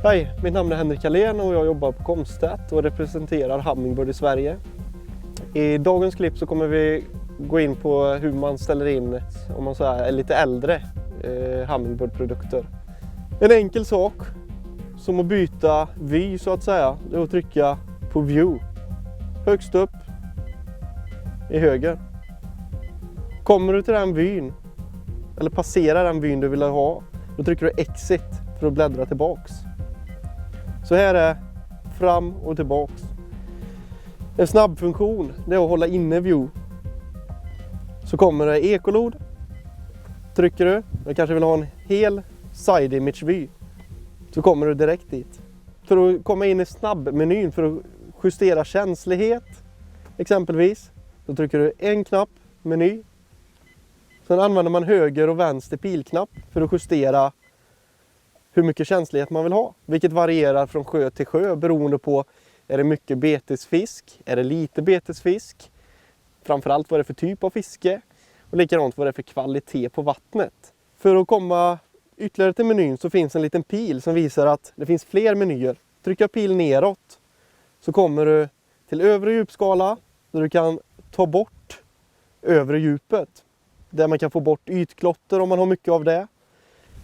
Hej, mitt namn är Henrik Alén och jag jobbar på Comstat och representerar Hummingbird i Sverige. I dagens klipp så kommer vi gå in på hur man ställer in, om man säger, lite äldre Hummingbird-produkter. En enkel sak som att byta vy så att säga, det är att trycka på view. Högst upp i höger. Kommer du till den vyn, eller passerar den vyn du vill ha, då trycker du exit för att bläddra tillbaks. Så här är fram och tillbaks. En snabb funktion, det är att hålla inne view. Så kommer det ekolod. Trycker du kanske vill ha en hel side image vy, så kommer du direkt dit. För att komma in i snabbmenyn för att justera känslighet exempelvis, då trycker du en knapp, meny. Sen använder man höger och vänster pilknapp för att justera hur mycket känslighet man vill ha. Vilket varierar från sjö till sjö beroende på, är det mycket betesfisk, är det lite betesfisk, framförallt vad det är för typ av fiske och likadant vad det är för kvalitet på vattnet. För att komma ytterligare till menyn så finns en liten pil som visar att det finns fler menyer. Trycka pil neråt så kommer du till övre djupskala där du kan ta bort övre djupet. Där man kan få bort ytklotter om man har mycket av det.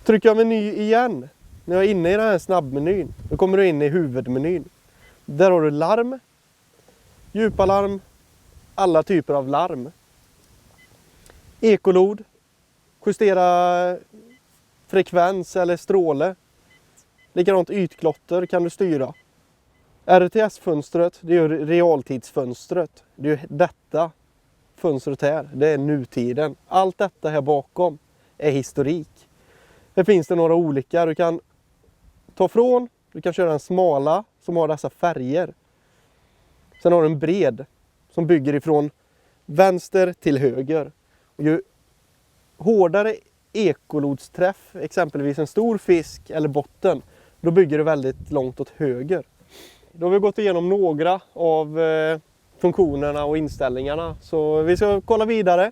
Trycker jag meny igen, när jag är inne i den här snabbmenyn, då kommer du in i huvudmenyn. Där har du larm, djupalarm, alla typer av larm. Ekolod, justera frekvens eller stråle. Likadant ytklotter kan du styra. RTS-fönstret, det är realtidsfönstret. Det är ju detta fönstret här, det är nutiden. Allt detta här bakom är historik. Här finns det några olika. Du kan ta från, du kan köra en smala som har dessa färger. Sen har du en bred som bygger ifrån vänster till höger. Och ju hårdare ekolodsträff, exempelvis en stor fisk eller botten, då bygger du väldigt långt åt höger. Då har vi gått igenom några av funktionerna och inställningarna. Så vi ska kolla vidare.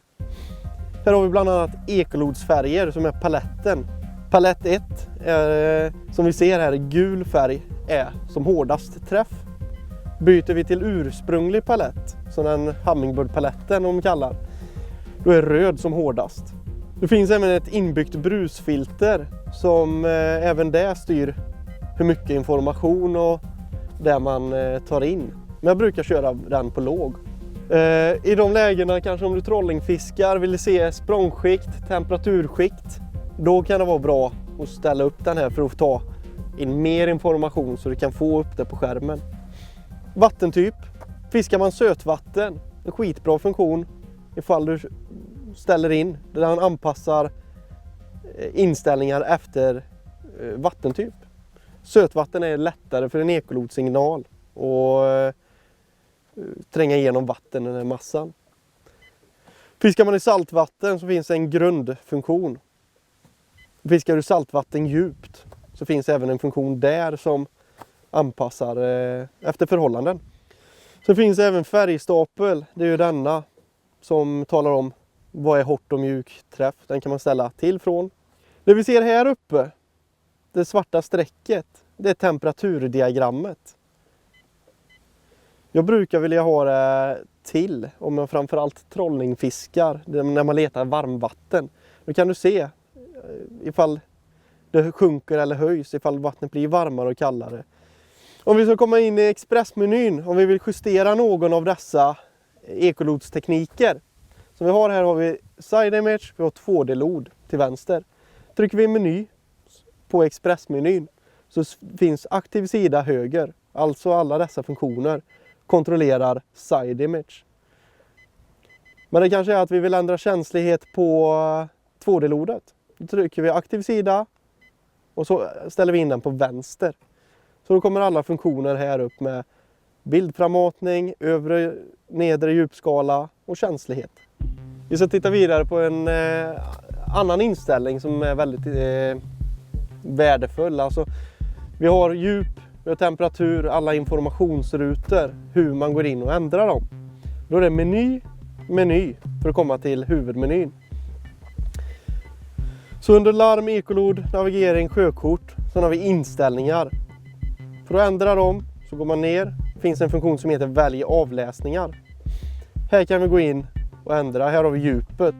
Här har vi bland annat ekolodsfärger som är paletten. Palett 1 är, som vi ser här, gul färg är som hårdast träff. Byter vi till ursprunglig palett, som den Hummingbird-paletten de kallar, då är röd som hårdast. Det finns även ett inbyggt brusfilter som även där styr hur mycket information och det man tar in. Men jag brukar köra den på låg. I de lägena, kanske om du trollingfiskar, vill se språngskikt, temperaturskikt, då kan det vara bra att ställa upp den här för att ta in mer information så du kan få upp det på skärmen. Vattentyp. Fiskar man sötvatten, en skitbra funktion ifall du ställer in där han anpassar inställningar efter vattentyp. Sötvatten är lättare för en ekolodssignal och tränga igenom vatten, den här massan. Fiskar man i saltvatten så finns en grundfunktion. Fiskar du saltvatten djupt så finns även en funktion där som anpassar efter förhållanden. Så finns även färgstapel, det är ju denna som talar om vad är hårt och mjuk träff. Den kan man ställa till från. Det vi ser här uppe, det svarta strecket, det är temperaturdiagrammet. Jag brukar vilja ha det till om man framförallt trollingfiskar, när man letar varmvatten. Då kan du se ifall det sjunker eller höjs, ifall vattnet blir varmare och kallare. Om vi ska komma in i expressmenyn, om vi vill justera någon av dessa ekolodstekniker. Som vi har här har vi side image, vi har 2D-lod till vänster. Trycker vi meny på expressmenyn så finns aktiv sida höger. Alltså alla dessa funktioner kontrollerar side image. Men det kanske är att vi vill ändra känslighet på 2D-lodet. Då trycker vi aktiv sida och så ställer vi in den på vänster. Så då kommer alla funktioner här upp med bildframmatning, övre, nedre djupskala och känslighet. Vi ska titta vidare på en annan inställning som är väldigt värdefull. Alltså, vi har djup, vi har temperatur, alla informationsrutor, hur man går in och ändrar dem. Då är det meny för att komma till huvudmenyn. Så under larm, ekolod, navigering, sjökort, så har vi inställningar. För att ändra dem så går man ner. Det finns en funktion som heter välj avläsningar. Här kan vi gå in och ändra. Här har vi djupet.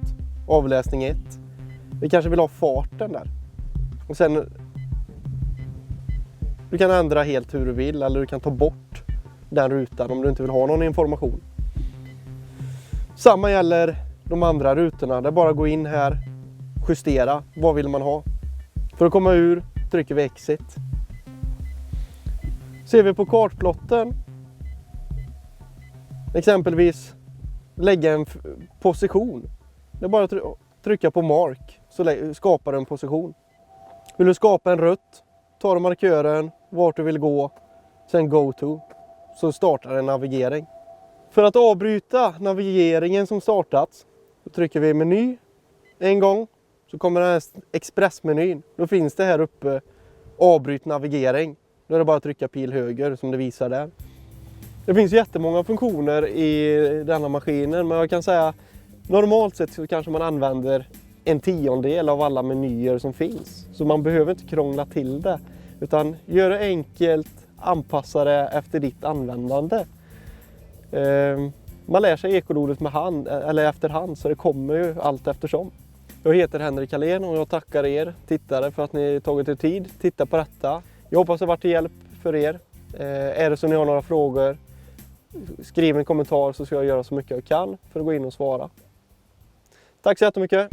Avläsning 1. Vi kanske vill ha farten där. Och sen du kan ändra helt hur du vill, eller du kan ta bort den rutan om du inte vill ha någon information. Samma gäller de andra rutorna. Det är bara att gå in här, justera. Vad vill man ha? För att komma ur trycker vi exit. Ser vi på kartplotten, exempelvis lägga en position. Det är bara att trycka på mark så skapar du en position. Vill du skapa en rutt, tar du markören, vart du vill gå, sen go to, så startar en navigering. För att avbryta navigeringen som startats, så trycker vi meny en gång, så kommer den här expressmenyn. Då finns det här uppe avbryt navigering. Då är det bara att trycka pil höger som det visar där. Det finns jättemånga funktioner i denna maskinen, men jag kan säga normalt sett så kanske man använder 1/10 av alla menyer som finns. Så man behöver inte krångla till det, utan gör det enkelt, anpassa det efter ditt användande. Man lär sig ekolodet med hand, eller efterhand, så det kommer ju allt eftersom. Jag heter Henrik Allén och jag tackar er tittare för att ni tagit er tid att titta på detta. Jag hoppas det har varit till hjälp för er. Är det så ni har några frågor, skriv en kommentar så ska jag göra så mycket jag kan för att gå in och svara. Tack så jättemycket!